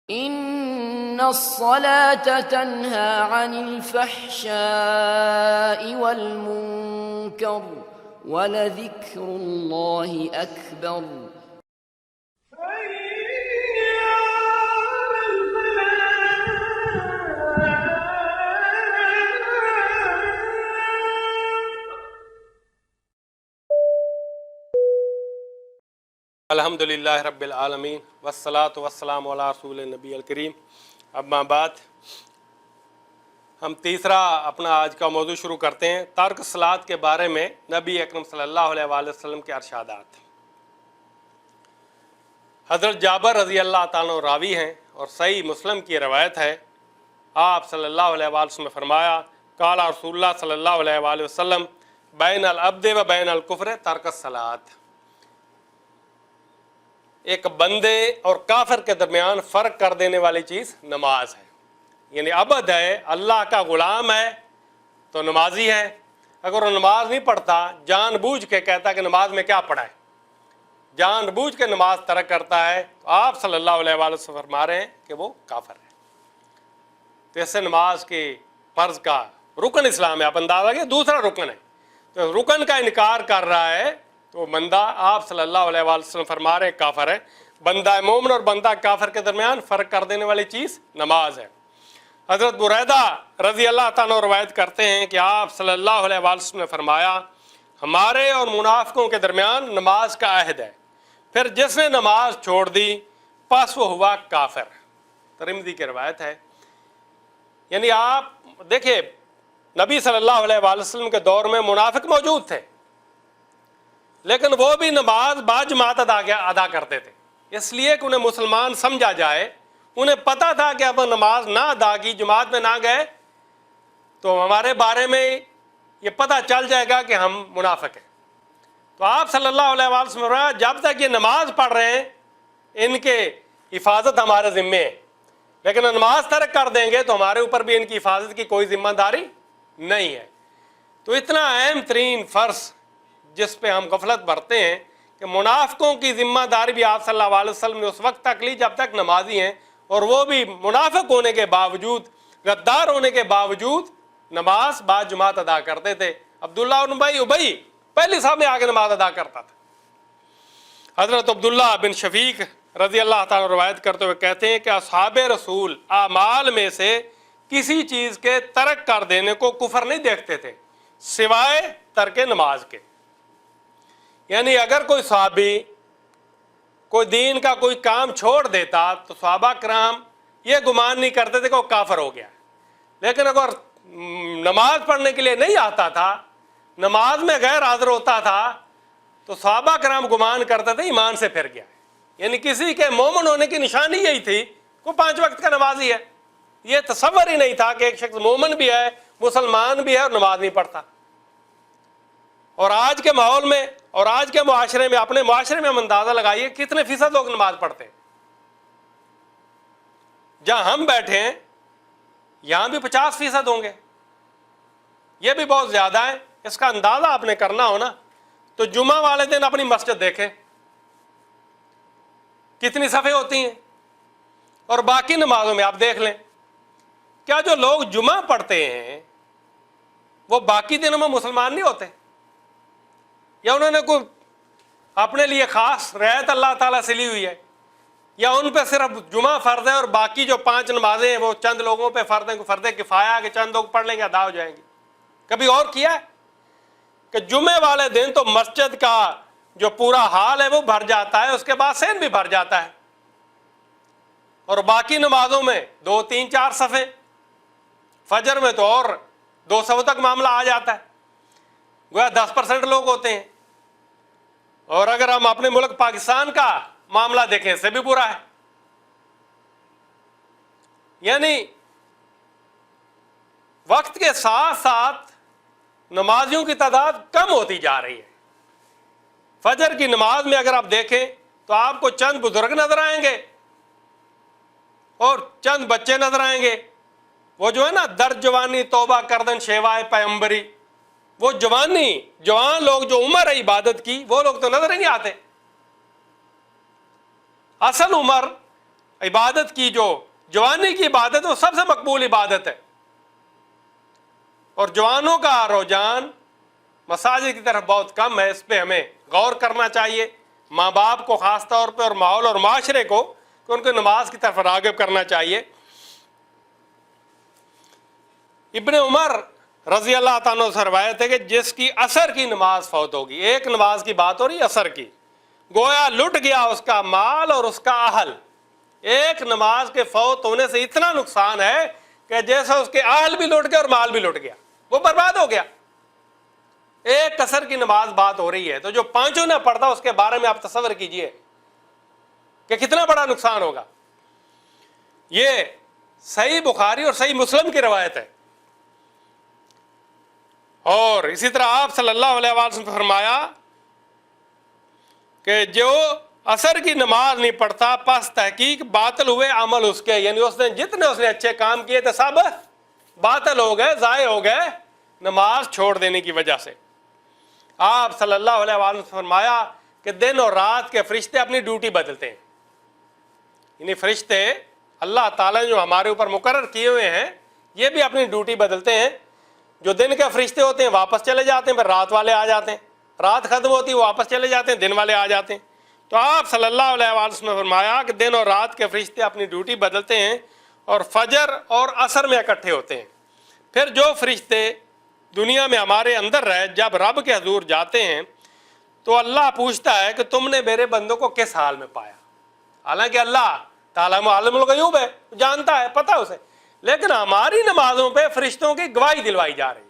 إن الصلاة تنهى عن الفحشاء والمنكر ولذكر الله أكبر. الحمدللہ رب العالمین والصلاۃ والسلام علی رسول نبی الکریم. اما بعد، ہم تیسرا اپنا آج کا موضوع شروع کرتے ہیں، ترک صلاۃ کے بارے میں نبی اکرم صلی اللہ علیہ وآلہ وسلم کے ارشادات. حضرت جابر رضی اللہ تعالیٰ عنہ راوی ہیں اور صحیح مسلم کی روایت ہے. آپ صلی اللہ علیہ وآلہ وسلم نے فرمایا، قال رسول اللہ صلی اللہ علیہ وآلہ وسلم بین العبد و بین الکفر ترک الصلاۃ. ایک بندے اور کافر کے درمیان فرق کر دینے والی چیز نماز ہے. یعنی عبد ہے، اللہ کا غلام ہے تو نمازی ہے. اگر وہ نماز نہیں پڑھتا، جان بوجھ کے کہتا کہ نماز میں کیا پڑھا ہے، جان بوجھ کے نماز ترک کرتا ہے، تو آپ صلی اللہ علیہ وآلہ وسلم فرما رہے ہیں کہ وہ کافر ہے. تو اس سے نماز کے فرض کا رکن اسلام ہے. آپ اندازہ کہ دوسرا رکن ہے، تو رکن کا انکار کر رہا ہے تو بندہ، آپ صلی اللہ علیہ وآلہ وسلم فرما رہے ہیں، کافر ہے. بندہ مومن اور بندہ کافر کے درمیان فرق کر دینے والی چیز نماز ہے. حضرت بریدہ رضی اللہ تعالیٰ روایت کرتے ہیں کہ آپ صلی اللہ علیہ وآلہ وسلم نے فرمایا، ہمارے اور منافقوں کے درمیان نماز کا عہد ہے، پھر جس نے نماز چھوڑ دی پس وہ ہوا کافر. ترمذی کی روایت ہے. یعنی آپ دیکھیں، نبی صلی اللہ علیہ وآلہ وسلم کے دور میں منافق موجود تھے، لیکن وہ بھی نماز باجماعت ادا کرتے تھے، اس لیے کہ انہیں مسلمان سمجھا جائے. انہیں پتہ تھا کہ اب نماز نہ ادا کی، جماعت میں نہ گئے تو ہمارے بارے میں یہ پتہ چل جائے گا کہ ہم منافق ہیں. تو آپ صلی اللہ علیہ وآلہ وسلم نے جب تک یہ نماز پڑھ رہے ہیں ان کے حفاظت ہمارے ذمے ہے، لیکن نماز ترک کر دیں گے تو ہمارے اوپر بھی ان کی حفاظت کی کوئی ذمہ داری نہیں ہے. تو اتنا اہم ترین فرض جس پہ ہم غفلت برتے ہیں کہ منافقوں کی ذمہ داری بھی آپ صلی اللہ علیہ وسلم نے اس وقت تک لی جب تک نمازی ہیں، اور وہ بھی منافق ہونے کے باوجود، غدار ہونے کے باوجود نماز باجماعت ادا کرتے تھے. عبداللہ بن ابی پہلی صاحب میں آگے نماز ادا کرتا تھا. حضرت عبداللہ بن شفیق رضی اللہ تعالیٰ روایت کرتے ہوئے کہتے ہیں کہ اصحاب رسول اعمال میں سے کسی چیز کے ترک کر دینے کو کفر نہیں دیکھتے تھے سوائے ترک نماز کے. یعنی اگر کوئی صحابی کوئی دین کا کوئی کام چھوڑ دیتا تو صحابہ کرام یہ گمان نہیں کرتے تھے کہ وہ کافر ہو گیا. لیکن اگر نماز پڑھنے کے لیے نہیں آتا تھا، نماز میں غیر حاضر ہوتا تھا، تو صحابہ کرام گمان کرتے تھے ایمان سے پھر گیا. یعنی کسی کے مومن ہونے کی نشانی یہی تھی کہ 5 وقت کا نمازی ہے. یہ تصور ہی نہیں تھا کہ ایک شخص مومن بھی ہے، مسلمان بھی ہے اور نماز نہیں پڑھتا. اور آج کے ماحول میں اور آج کے معاشرے میں، اپنے معاشرے میں ہم اندازہ لگائیے کتنے فیصد لوگ نماز پڑھتے ہیں. جہاں ہم بیٹھے ہیں یہاں بھی 50% ہوں گے، یہ بھی بہت زیادہ ہے. اس کا اندازہ آپ نے کرنا ہو نا تو جمعہ والے دن اپنی مسجد دیکھیں کتنی صفیں ہوتی ہیں، اور باقی نمازوں میں آپ دیکھ لیں. کیا جو لوگ جمعہ پڑھتے ہیں وہ باقی دنوں میں مسلمان نہیں ہوتے، یا انہوں نے کوئی اپنے لیے خاص رعایت اللہ تعالیٰ سے لی ہوئی ہے، یا ان پہ صرف جمعہ فرض ہے اور باقی جو 5 نمازیں ہیں وہ چند لوگوں پہ فرض ہیں، فرض کفایہ کہ چند لوگ پڑھ لیں گے ادا ہو جائیں گی. کبھی اور کیا ہے کہ جمعے والے دن تو مسجد کا جو پورا حال ہے وہ بھر جاتا ہے، اس کے بعد صحن بھی بھر جاتا ہے، اور باقی نمازوں میں 2 3 4 صفیں، فجر میں تو اور 2 صفوں تک معاملہ آ جاتا ہے، گویا 10% لوگ ہوتے ہیں. اور اگر ہم اپنے ملک پاکستان کا معاملہ دیکھیں اس سے بھی برا ہے. یعنی وقت کے ساتھ ساتھ نمازیوں کی تعداد کم ہوتی جا رہی ہے. فجر کی نماز میں اگر آپ دیکھیں تو آپ کو چند بزرگ نظر آئیں گے اور چند بچے نظر آئیں گے. وہ جو ہے نا در جوانی توبہ کردن شیوائے پیمبری، وہ جوان لوگ جو عمر ہے عبادت کی، وہ لوگ تو نظر ہی نہیں آتے. اصل عمر عبادت کی جو جوانی کی عبادت وہ سب سے مقبول عبادت ہے، اور جوانوں کا رجحان مساجد کی طرف بہت کم ہے. اس پہ ہمیں غور کرنا چاہیے، ماں باپ کو خاص طور پہ اور ماحول اور معاشرے کو، کہ ان کو نماز کی طرف راغب کرنا چاہیے. ابن عمر رضی اللہ تعالیٰ عنہ سے روایت ہے کہ جس کی عصر کی نماز فوت ہوگی، ایک نماز کی بات ہو رہی عصر کی، گویا لٹ گیا اس کا مال اور اس کا اہل. ایک نماز کے فوت ہونے سے اتنا نقصان ہے کہ جیسے اس کے اہل بھی لٹ گئے اور مال بھی لٹ گیا، وہ برباد ہو گیا. ایک عصر کی نماز بات ہو رہی ہے، تو جو پانچوں نہ پڑھتا اس کے بارے میں آپ تصور کیجئے کہ کتنا بڑا نقصان ہوگا. یہ صحیح بخاری اور صحیح مسلم کی روایت ہے. اور اسی طرح آپ صلی اللہ علیہ وسلم نے فرمایا کہ جو عصر کی نماز نہیں پڑھتا پس تحقیق باطل ہوئے عمل اس کے، یعنی اس نے جتنے اس نے اچھے کام کیے تھے سب باطل ہو گئے، ضائع ہو گئے نماز چھوڑ دینے کی وجہ سے. آپ صلی اللہ علیہ وسلم نے فرمایا کہ دن اور رات کے فرشتے اپنی ڈیوٹی بدلتے ہیں. یعنی فرشتے اللہ تعالیٰ نے جو ہمارے اوپر مقرر کیے ہوئے ہیں یہ بھی اپنی ڈیوٹی بدلتے ہیں. جو دن کے فرشتے ہوتے ہیں واپس چلے جاتے ہیں، پھر رات والے آ جاتے ہیں، رات ختم ہوتی ہے واپس چلے جاتے ہیں، دن والے آ جاتے ہیں. تو آپ صلی اللہ علیہ وسلم نے فرمایا کہ دن اور رات کے فرشتے اپنی ڈیوٹی بدلتے ہیں اور فجر اور عصر میں اکٹھے ہوتے ہیں. پھر جو فرشتے دنیا میں ہمارے اندر رہے جب رب کے حضور جاتے ہیں تو اللہ پوچھتا ہے کہ تم نے میرے بندوں کو کس حال میں پایا. حالانکہ اللہ تعالیٰ عالم الغیوب ہے، جانتا ہے، پتہ اسے، لیکن ہماری نمازوں پہ فرشتوں کی گواہی دلوائی جا رہی ہے.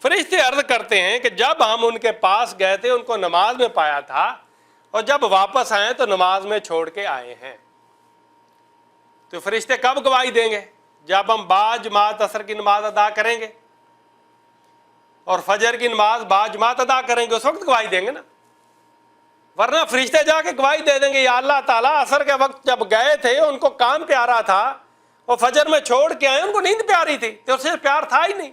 فرشتے عرض کرتے ہیں کہ جب ہم ان کے پاس گئے تھے ان کو نماز میں پایا تھا، اور جب واپس آئے تو نماز میں چھوڑ کے آئے ہیں. تو فرشتے کب گواہی دیں گے؟ جب ہم باجماعت عصر کی نماز ادا کریں گے اور فجر کی نماز باجماعت ادا کریں گے، اس وقت گواہی دیں گے نا. ورنہ فرشتے جا کے گواہی دے دیں گے یا اللہ تعالیٰ عصر کے وقت جب گئے تھے ان کو کام پیارا تھا، وہ فجر میں چھوڑ کے آئے، ان کو نیند پیاری تھی، تو اس سے پیار تھا ہی نہیں.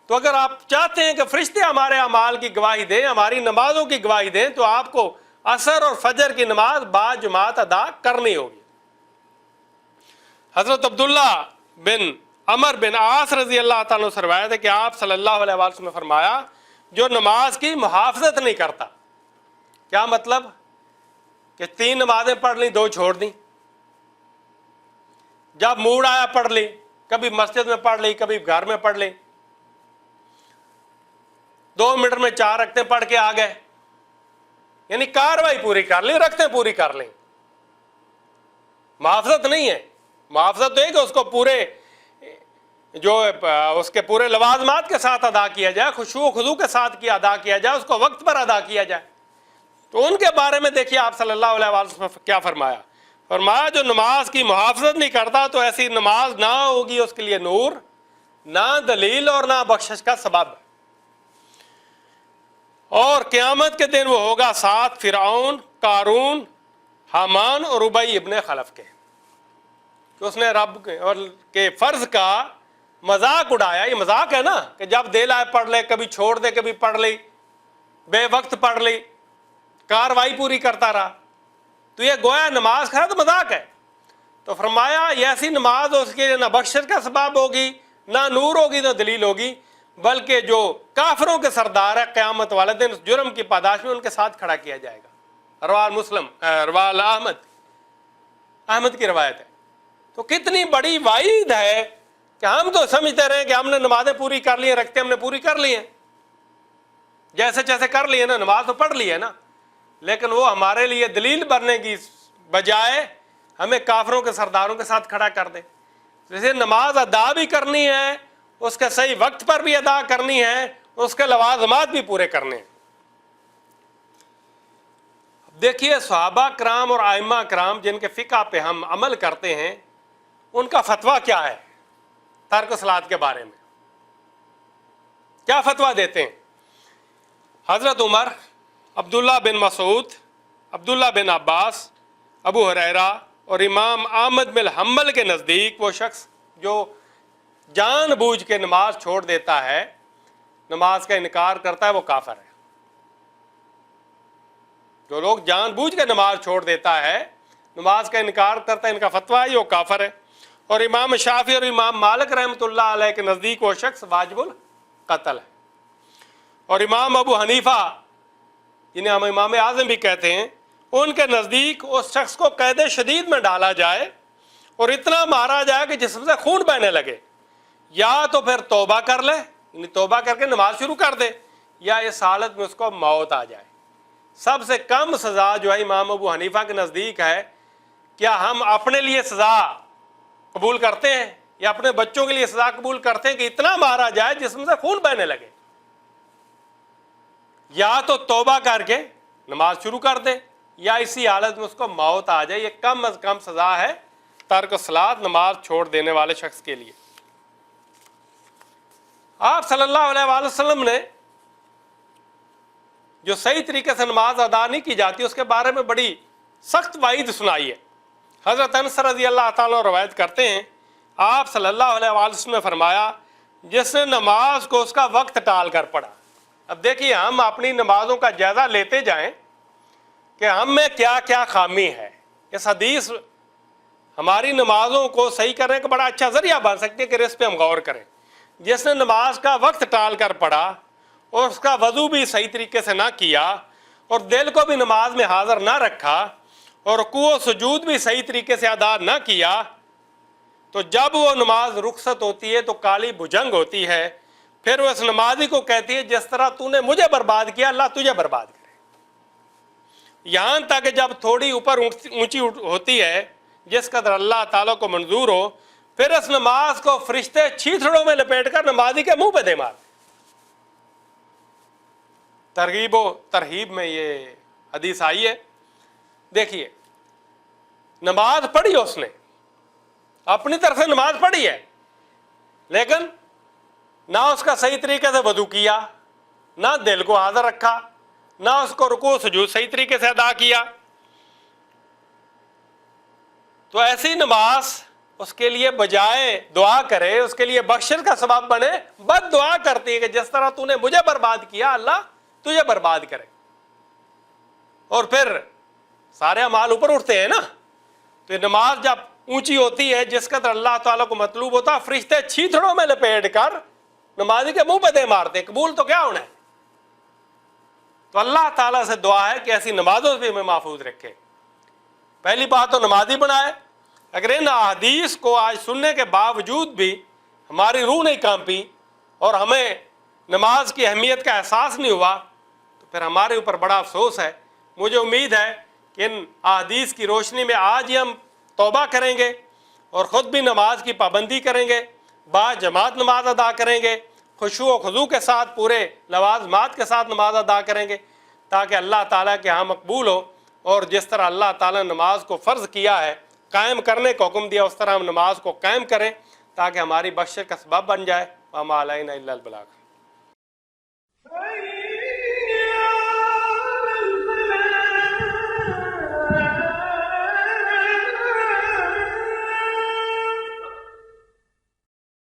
تو اگر آپ چاہتے ہیں کہ فرشتے ہمارے اعمال کی گواہی دیں، ہماری نمازوں کی گواہی دیں، تو آپ کو عصر اور فجر کی نماز باجماعت ادا کرنی ہوگی. حضرت عبداللہ بن عمر بن عاص رضی اللہ تعالیٰ سے روایت ہے کہ آپ صلی اللہ علیہ وسلم نے فرمایا جو نماز کی محافظت نہیں کرتا. کیا مطلب؟ کہ 3 نمازیں پڑھ لیں، 2 چھوڑ دیں، جب موڈ آیا پڑھ لی، کبھی مسجد میں پڑھ لی، کبھی گھر میں پڑھ لی، 2 منٹ میں 4 رکعتیں پڑھ کے آ گئے، یعنی کاروائی پوری کر لی، رکعتیں پوری کر لیں. محافظت نہیں ہے. محافظت تو ہے کہ اس کو پورے جو اس کے پورے لوازمات کے ساتھ ادا کیا جائے، خشوع و خضوع کے ساتھ ادا کیا جائے، اس کو وقت پر ادا کیا جائے. تو ان کے بارے میں دیکھیے آپ صلی اللہ علیہ وسلم کیا فرمایا. فرمایا جو نماز کی محافظت نہیں کرتا تو ایسی نماز نہ ہوگی اس کے لیے نور، نہ دلیل اور نہ بخشش کا سبب. اور قیامت کے دن وہ ہوگا ساتھ فرعون، قارون، حامان اور ابی ابن خلف کے، کہ اس نے رب کے فرض کا مذاق اڑایا. یہ مذاق ہے نا کہ جب دل آئے پڑھ لے، کبھی چھوڑ دے، کبھی پڑھ لی، بے وقت پڑھ لی، کاروائی پوری کرتا رہا، تو یہ گویا نماز کا تو مذاق ہے. تو فرمایا یہ ایسی نماز اس کے لیے نہ بخشش کا سبب ہوگی، نہ نور ہوگی، نہ دلیل ہوگی، بلکہ جو کافروں کے سردار ہے قیامت والے دن اس جرم کی پاداش میں ان کے ساتھ کھڑا کیا جائے گا. روال احمد کی روایت ہے. تو کتنی بڑی وعید ہے کہ ہم تو سمجھتے رہے کہ ہم نے نمازیں پوری کر لی ہیں، رکھتے ہم نے پوری کر لی ہیں، جیسے جیسے کر لی ہے نا، نماز تو پڑھ لی ہے نا، لیکن وہ ہمارے لیے دلیل بننے کی بجائے ہمیں کافروں کے سرداروں کے ساتھ کھڑا کر دے. جیسے نماز ادا بھی کرنی ہے، اس کے صحیح وقت پر بھی ادا کرنی ہے، اس کے لوازمات بھی پورے کرنے ہیں. دیکھیے صحابہ کرام اور ائمہ کرام جن کے فقہ پہ ہم عمل کرتے ہیں ان کا فتویٰ کیا ہے ترک صلاۃ کے بارے میں، کیا فتویٰ دیتے ہیں. حضرت عمر، عبداللہ بن مسعود، عبداللہ بن عباس، ابو ہریرہ اور امام احمد بن حنبل کے نزدیک وہ شخص جو جان بوجھ کے نماز چھوڑ دیتا ہے، نماز کا انکار کرتا ہے، وہ کافر ہے. جو لوگ جان بوجھ کے نماز چھوڑ دیتا ہے، نماز کا انکار کرتا ہے، ان کا فتویٰ ہے وہ کافر ہے۔ اور امام شافعی اور امام مالک رحمۃ اللہ علیہ کے نزدیک وہ شخص واجب القتل ہے۔ اور امام ابو حنیفہ جنہیں ہم امام اعظم بھی کہتے ہیں، ان کے نزدیک اس شخص کو قید شدید میں ڈالا جائے اور اتنا مارا جائے کہ جسم سے خون بہنے لگے، یا تو پھر توبہ کر لے، یعنی توبہ کر کے نماز شروع کر دے، یا اس حالت میں اس کو موت آ جائے۔ سب سے کم سزا جو ہے امام ابو حنیفہ کے نزدیک ہے، کیا ہم اپنے لیے سزا قبول کرتے ہیں یا اپنے بچوں کے لیے سزا قبول کرتے ہیں کہ اتنا مارا جائے جسم سے خون بہنے لگے؟ یا تو توبہ کر کے نماز شروع کر دے، یا اسی حالت میں اس کو موت آ جائے۔ یہ کم از کم سزا ہے ترک الصلاۃ، نماز چھوڑ دینے والے شخص کے لیے۔ آپ صلی اللہ علیہ وآلہ وسلم نے جو صحیح طریقے سے نماز ادا نہیں کی جاتی اس کے بارے میں بڑی سخت وعید سنائی ہے۔ حضرت انس رضی اللہ تعالیٰ روایت کرتے ہیں، آپ صلی اللہ علیہ وآلہ وسلم نے فرمایا، جس نے نماز کو اس کا وقت ٹال کر پڑھا۔ اب دیکھیے، ہم اپنی نمازوں کا جائزہ لیتے جائیں کہ ہم میں کیا کیا خامی ہے۔ اس حدیث ہماری نمازوں کو صحیح کرنے کا بڑا اچھا ذریعہ بن سکتی ہے کہ اس پہ ہم غور کریں۔ جس نے نماز کا وقت ٹال کر پڑھا اور اس کا وضو بھی صحیح طریقے سے نہ کیا اور دل کو بھی نماز میں حاضر نہ رکھا اور رکوع و سجود بھی صحیح طریقے سے ادا نہ کیا، تو جب وہ نماز رخصت ہوتی ہے تو کالی بھجنگ ہوتی ہے۔ پھر وہ اس نمازی کو کہتی ہے، جس طرح تو نے مجھے برباد کیا اللہ تجھے برباد کرے۔ یہاں تک کہ جب تھوڑی اوپر اونچی ہوتی ہے جس قدر اللہ تعالیٰ کو منظور ہو، پھر اس نماز کو فرشتے چھیتڑوں میں لپیٹ کر نمازی کے منہ پہ دے مار۔ ترغیب و ترہیب میں یہ حدیث آئی ہے۔ دیکھیے، نماز پڑھی اس نے، اپنی طرف سے نماز پڑھی ہے، لیکن نہ اس کا صحیح طریقے سے وضو کیا، نہ دل کو حاضر رکھا، نہ اس کو رکوع سجود صحیح طریقے سے ادا کیا۔ تو ایسی نماز اس کے لیے بجائے دعا کرے، اس کے لیے بخشش کا سبب بنے، بد دعا کرتی ہے کہ جس طرح تو نے مجھے برباد کیا اللہ تجھے برباد کرے۔ اور پھر سارے اعمال اوپر اٹھتے ہیں نا، تو یہ نماز جب اونچی ہوتی ہے جس قدر اللہ تعالیٰ کو مطلوب ہوتا، فرشتے چھیتڑوں میں لپیٹ کر نمازی کے منہ پہ دے مارتے۔ قبول تو کیا ہونا ہے؟ تو اللہ تعالیٰ سے دعا ہے کہ ایسی نمازوں سے بھی ہمیں محفوظ رکھے۔ پہلی بات تو نمازی بنائے۔ اگر ان احادیث کو آج سننے کے باوجود بھی ہماری روح نہیں کانپی اور ہمیں نماز کی اہمیت کا احساس نہیں ہوا، تو پھر ہمارے اوپر بڑا افسوس ہے۔ مجھے امید ہے کہ ان احادیث کی روشنی میں آج ہی ہم توبہ کریں گے اور خود بھی نماز کی پابندی کریں گے، با جماعت نماز ادا کریں گے، خشوع و خضوع کے ساتھ پورے لوازمات کے ساتھ نماز ادا کریں گے، تاکہ اللہ تعالیٰ کے ہاں مقبول ہو۔ اور جس طرح اللہ تعالیٰ نے نماز کو فرض کیا ہے، قائم کرنے کا حکم دیا، اس طرح ہم نماز کو قائم کریں تاکہ ہماری بخشش کا سبب بن جائے۔ وما علینا الا البلاغ۔